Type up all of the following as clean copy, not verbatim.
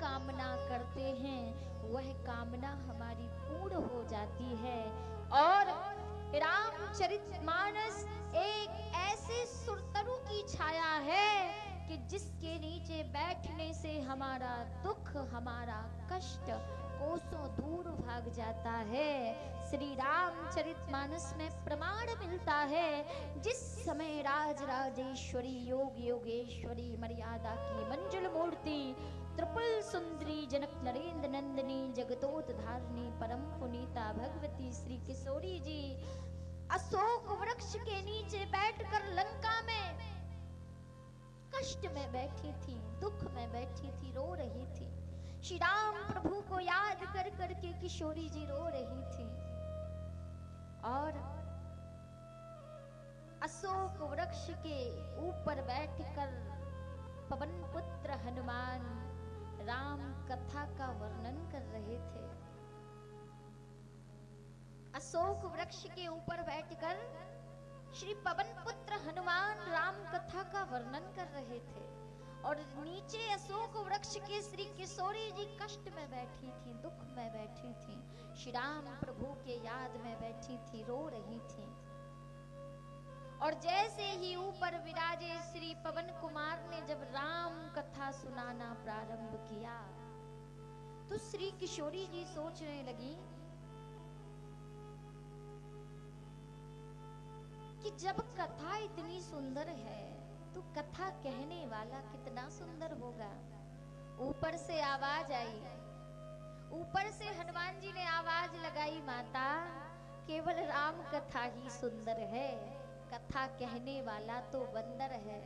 कामना करते हैं वह कामना हमारी पूर्ण हो जाती है। और रामचरितमानस एक ऐसे सुरतरु की छाया है कि जिसके नीचे बैठने से हमारा दुख, हमारा कष्ट कोसों दूर भाग जाता है। श्री रामचरितमानस में प्रमाण मिलता है, जिस समय राज राजेश्वरी योग योगेश्वरी मर्यादा की मंजुल मूर्ति त्रिपुल सुंदरी जनक नरेंद्र नंदिनी जगतोत धारिणी परम पुनीता भगवती श्री किशोरी जी अशोक वृक्ष के नीचे बैठकर लंका में कष्ट में बैठी थी, दुख में बैठी थी, रो रही थी। श्री राम प्रभु को याद कर करके किशोरी जी रो रही थी। और अशोक वृक्ष के ऊपर बैठकर पवन पुत्र हनुमान राम कथा का वर्णन कर रहे थे। अशोक वृक्ष के ऊपर बैठकर श्री पवन पुत्र हनुमान राम कथा का वर्णन कर रहे थे और नीचे अशोक वृक्ष के श्री किशोरी जी कष्ट में बैठी थी, दुख में बैठी थी, श्री राम प्रभु के याद में बैठी थी, रो रही थी। और जैसे ही ऊपर विराजे श्री पवन कुमार ने जब राम कथा सुनाना प्रारंभ किया तो श्री किशोरी जी सोचने लगी कि जब कथा इतनी सुंदर है तो कथा कहने वाला कितना सुंदर होगा। ऊपर से आवाज आई, ऊपर से हनुमान जी ने आवाज लगाई, माता केवल राम कथा ही सुंदर है, कथा कहने वाला तो बंदर है,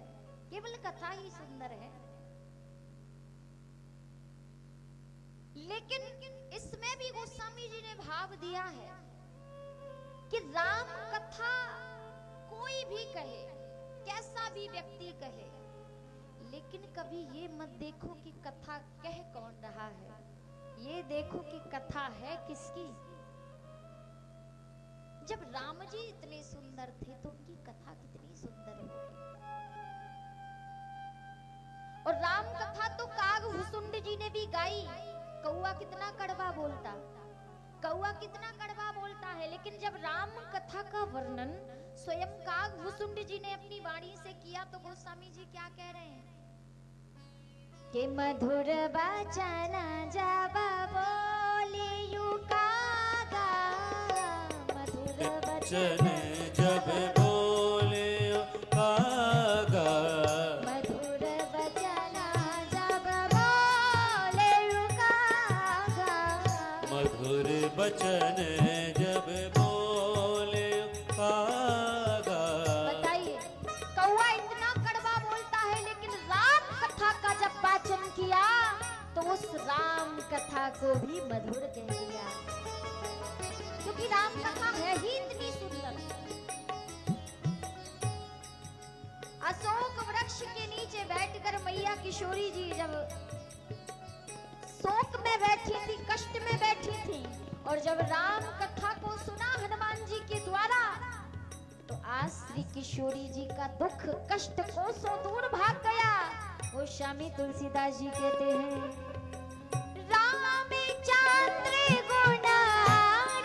केवल कथा ही सुंदर है। लेकिन इसमें भी गोस्वामी जी ने भाव दिया है कि राम कथा कोई भी कहे, कैसा भी व्यक्ति कहे, लेकिन कभी ये मत देखो कि कथा कह कौन रहा है, ये देखो कि कथा है किसकी। जब राम जी इतने सुंदर थे तो उनकी कथा कितनी सुंदर होगी। और राम कथा तो काग भुसुंड जी ने भी गाई। कौआ कितना कड़वा बोलता, कौआ कितना कड़वा बोलता है, लेकिन जब राम कथा का वर्णन स्वयं काग भुसुंड जी ने अपनी वाणी से किया तो गोस्वामी जी क्या कह रहे हैं कि मधुर बचन जब बोलियु कागा, मधुर बचन जब बोलियु कागा, मधुर बचन जब बोलियु कागा, मधुर बचन जब बोलियु कागा। बताइए, कौवा इतना कड़वा बोलता है लेकिन राम कथा का जब वाचन किया तो उस राम कथा को भी मधुर कह दिया, क्योंकि राम कथा है ही इतनी सुंदर। अशोक वृक्ष के नीचे बैठकर मैया किशोरी जी जब शोक में बैठी थी, कष्ट में बैठी थी, और जब राम कथा को सुना हनुमान जी के द्वारा तो आज श्री किशोरी जी का दुख कष्ट कोसों दूर भाग गया। वो स्वामी तुलसीदास जी कहते हैं, रामचंद्र गुण,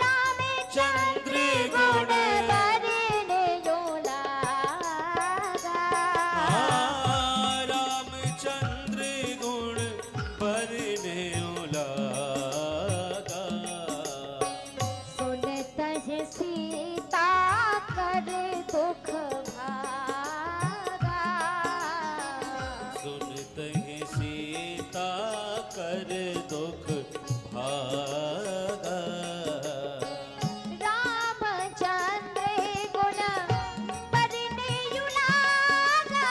रामचंद्र गुण बरने जो लागा, रामचंद्र गुण बरने लागा, सुनत है सीता कर दुख भागा, सुनत ही सीता कर दुख भागा। रामचंद्र गुण बरने जो लागा,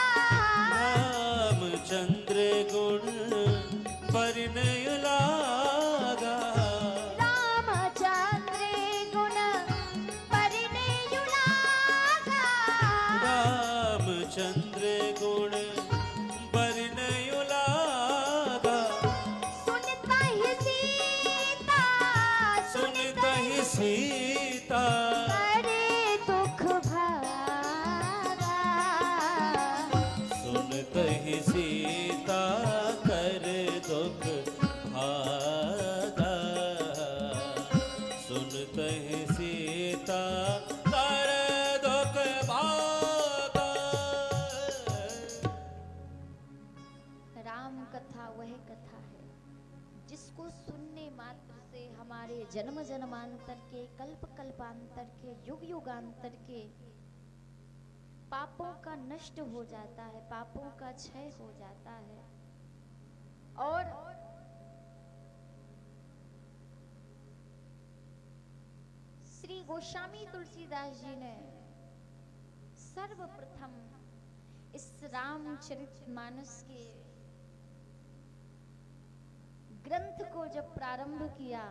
रामचंद्र गुण बरने लागा, रामचंद्र गुण बरने जो लागा, रामचंद्र गुण बरने लागा, सुनता ही सीता, सुनता ही सीता करे दुख भागा, सुनत ही सीता कर दुख भागा सुनते ही सीता कर दुख भागा। राम कथा वह कथा है जिसको सुनने मात्र से हमारे जन्म जन्मांतर के, कल्प कल्पांतर के, युग युगांतर के पापों का नष्ट हो जाता है, पापों का क्षय हो जाता है। और श्री गोस्वामी तुलसीदास जी ने सर्वप्रथम इस रामचरितमानस के ग्रंथ को जब प्रारंभ किया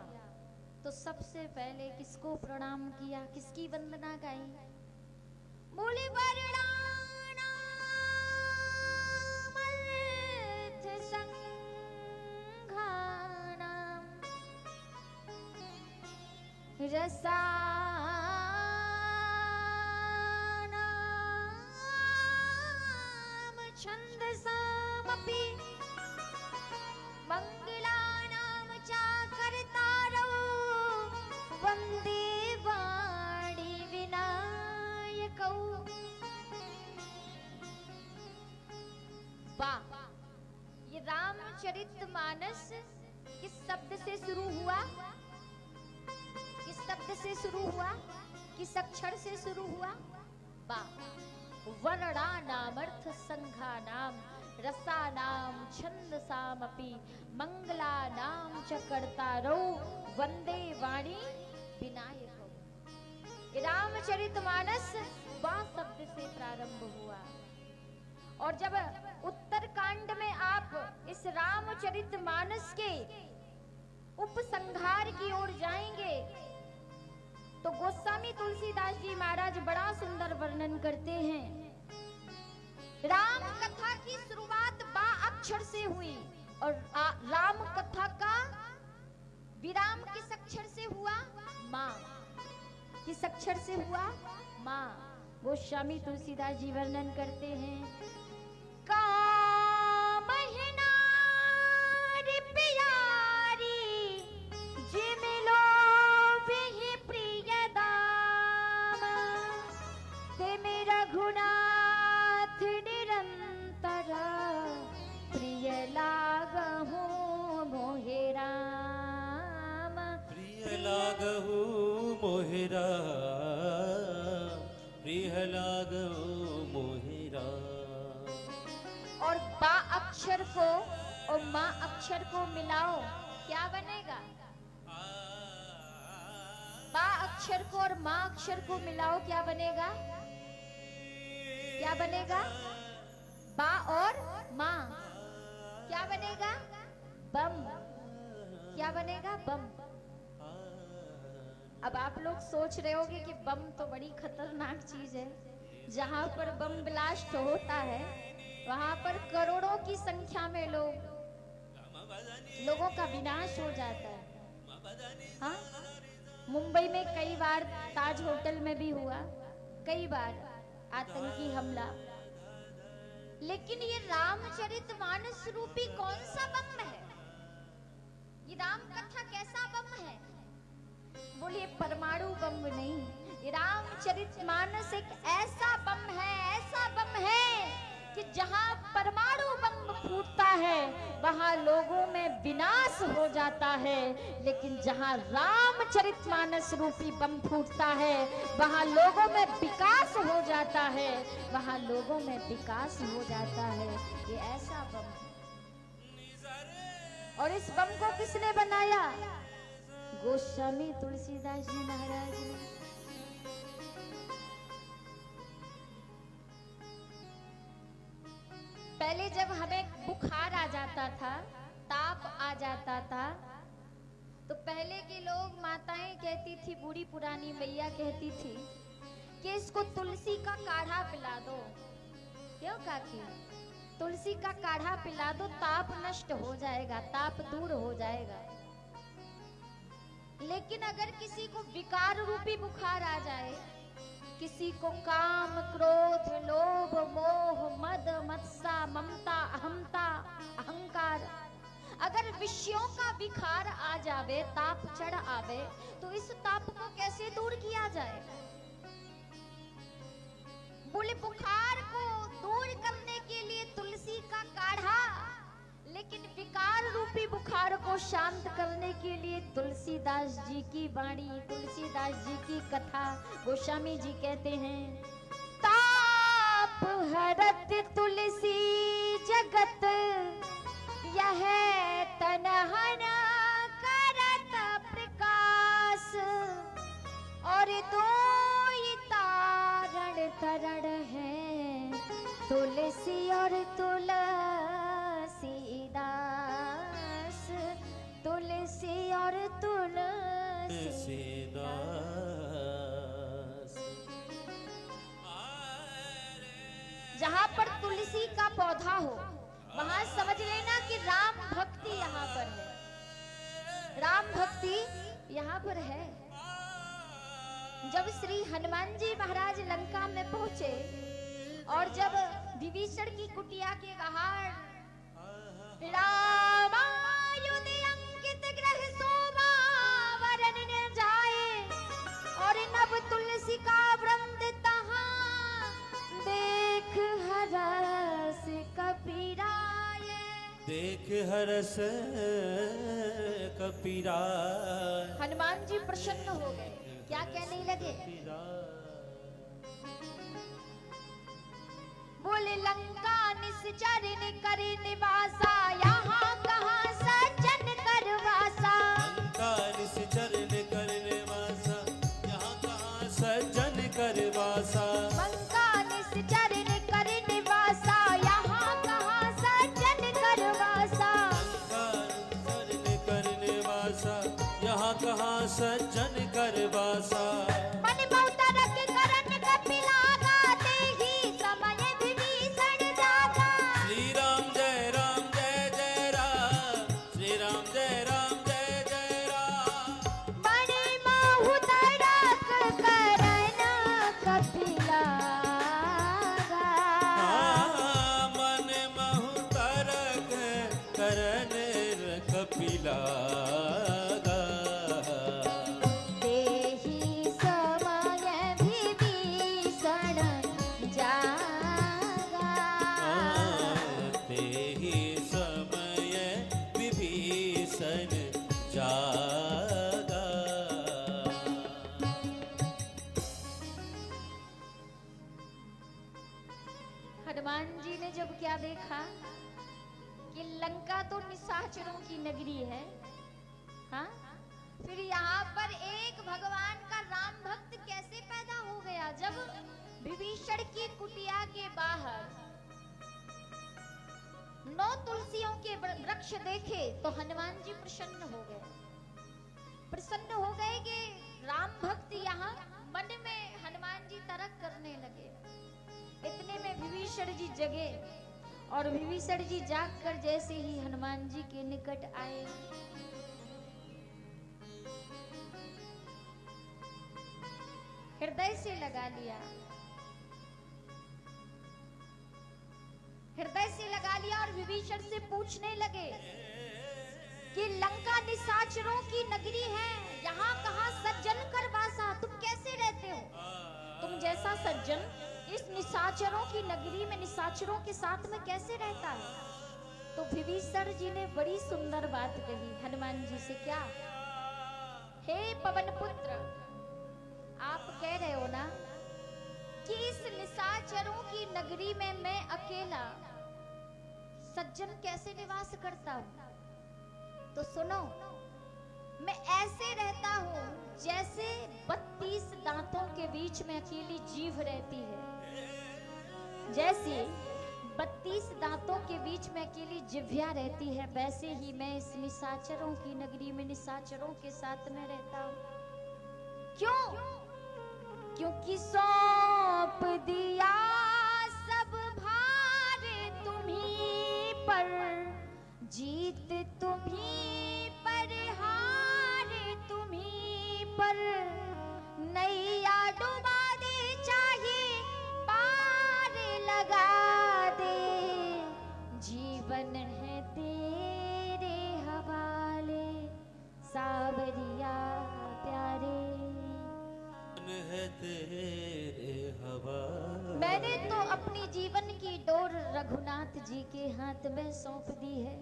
तो सबसे पहले किसको प्रणाम किया, किसकी वंदना गाई? बोले वर्णानामर्थ संघानाम रसानाम छन्दसामपि मंगलानाम च कर्तारौ वन्दे वाणी विनायकौ। वाह, ये रामचरितमानस किस शब्द से शुरू हुआ? किस शब्द से शुरू हुआ? किस अक्षर से शुरू हुआ? वाह, वर्णानामर्थ संघानाम रसानाम छन्दसामपि मंगलानाम च कर्तारौ वंदे वाणी विनायकौ। रामचरितमानस वाह शब्द से प्रारंभ हुआ। और जब उत्तरकांड में आप इस रामचरितमानस के उपसंहार की ओर जाएंगे तो गोस्वामी तुलसीदास जी महाराज बड़ा सुंदर वर्णन करते हैं। राम कथा की शुरुआत बा अक्षर से हुई और राम कथा का विराम किस अक्षर से हुआ? माँ। किस अक्षर से हुआ? माँ। गोस्वामी तुलसीदास जी वर्णन करते हैं, कामहिना प्यारी जिमिलो बिहि प्रिय दाम तिमि रघुनाथ निरंतर प्रिय लागहु मोहि राम। प्रिय लागहु मोहि राम, प्रिय लागहु मोहि राम। और बा अक्षर को और माँ अक्षर को मिलाओ, क्या बनेगा? बा अक्षर को और माँ अक्षर को मिलाओ, क्या बनेगा? क्या बनेगा? बा और माँ क्या बनेगा? बम। क्या बनेगा? बम। अब आप लोग सोच रहे होंगे कि बम तो बड़ी खतरनाक चीज है, जहां पर बम ब्लास्ट होता है वहां पर करोड़ों की संख्या में लोगों का विनाश हो जाता है। हाँ, मुंबई में कई बार ताज होटल में भी हुआ, कई बार आतंकी हमला। लेकिन ये रामचरितमानस रूपी कौन सा बम है? ये राम कथा कैसा बम है? बोलिए परमाणु बम नहीं, ये रामचरितमानस एक ऐसा बम है कि जहां परमाणु बम फूटता है वहां लोगों में विनाश हो जाता है, लेकिन जहां रामचरितमानस रूपी बम फूटता है वहां लोगों में विकास हो जाता है, वहां लोगों में विकास हो जाता है। ये ऐसा बम है। और इस बम को किसने बनाया? गोस्वामी तुलसीदास जी महाराज ने। पहले जब हमें बुखार आ जाता था, ताप आ जाता था, तो पहले के लोग, माताएं कहती थी, बूढ़ी पुरानी मैया कहती थी कि इसको तुलसी का काढ़ा पिला दो। क्यों काकी? तुलसी का काढ़ा पिला दो, ताप नष्ट हो जाएगा, ताप दूर हो जाएगा। लेकिन अगर किसी को विकार रूपी बुखार आ जाए, किसी को काम, क्रोध, लोभ, मोह, मद, मत्सा, ममता, अहमता, अहंकार, अगर विषयों का विखार आ जावे, ताप चढ़ आवे, तो इस ताप को कैसे दूर किया जाए? बोले बुखार को दूर करने के लिए तुलसी का काढ़ा, लेकिन विकार रूपी बुखार को शांत करने के लिए तुलसीदास जी की वाणी, तुलसीदास जी की कथा। गोस्वामी जी कहते हैं, ताप हरत तुलसी जगत, यह तनहन करत प्रकाश, और दो तारण तरण है, तुलसी और तुलसीदास, तुलसी और तुलसीदास। जहाँ पर तुलसी का पौधा हो, वहां समझ लेना कि राम भक्ति यहाँ पर है, राम भक्ति यहाँ पर है। जब श्री हनुमान जी महाराज लंका में पहुंचे और जब विभीषण की कुटिया के बाहर रामायुध अंकित ग्रह शोभा वरन न जाए, और नव तुलसी का वृंद तहां देख हरस कपीराय, देख हरस कपीराय। हनुमान जी प्रसन्न हो गए। क्या कहने लगे? बोले लंका निश्चर करे निवासा, यहाँ कहाँ सज्जन करवासा। लंका निश्चर करे निवासा, यहाँ कहाँ सज्जन करवासा। लंका निश्चर करे निवासा, यहाँ कहाँ सज्जन करवासा। लंका निश्चर करे निवासा, यहाँ कहाँ सज्जन करवासा। मन बहुत रख करन कपिलागा, देहि समय विभीषण जागा। श्री राम जय राम जय जय राम, श्री राम जय राम जय जय राम। मन बहुत रख करन कपिलागा, मन महु तरक करन कपिलागा। हनुमान जी ने जब क्या देखा कि लंका तो निशाचरों की नगरी है, हाँ? फिर यहाँ पर एक भगवान का राम भक्त कैसे पैदा हो गया? जब विभीषण की कुटिया के बाहर 9 तुलसियों के वृक्ष देखे तो हनुमान जी प्रसन्न हो गए। प्रसन्न हो गए कि राम भक्त यहाँ, मन में हनुमान जी तर्क करने लगे। इतने में विभीषण जी जगे, और विभीषण जी जागकर जैसे ही हनुमान जी के निकट आए, हृदय से लगा लिया, हृदय से लगा लिया, और विभीषण से पूछने लगे कि लंका निशाचरों की नगरी है, यहाँ कहाँ सज्जन कर वासा, तुम कैसे रहते हो? तुम जैसा सज्जन इस निशाचरों की नगरी में निशाचरों के साथ में कैसे रहता है? तो विभीषण जी ने बड़ी सुंदर बात कही हनुमान जी से। क्या? हे पवन पुत्र, आप कह रहे हो ना कि इस निशाचरों की नगरी में मैं अकेला सज्जन कैसे निवास करता हूँ? तो सुनो, मैं ऐसे रहता हूँ जैसे 32 दांतों के बीच में अकेली जीभ रहती है। जैसे 32 दांतों के बीच में अकेली जिह्वा रहती है, वैसे ही मैं इस निशाचरों की नगरी में निशाचरों के साथ में रहता हूँ। क्यों? क्योंकि सौंप दिया सब भार तुम्हीं पर, जीत तुम्हीं पर, हार तुम्हीं पर, नैया डुबा दे चाहे पार लगा दे, जीवन है तेरे तेरे हवाले। मैंने तो अपनी जीवन की डोर रघुनाथ जी के हाथ में सौंप दी है,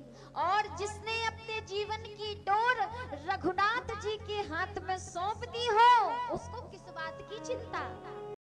और जिसने अपने जीवन की डोर रघुनाथ जी के हाथ में सौंप दी हो, उसको किस बात की चिंता।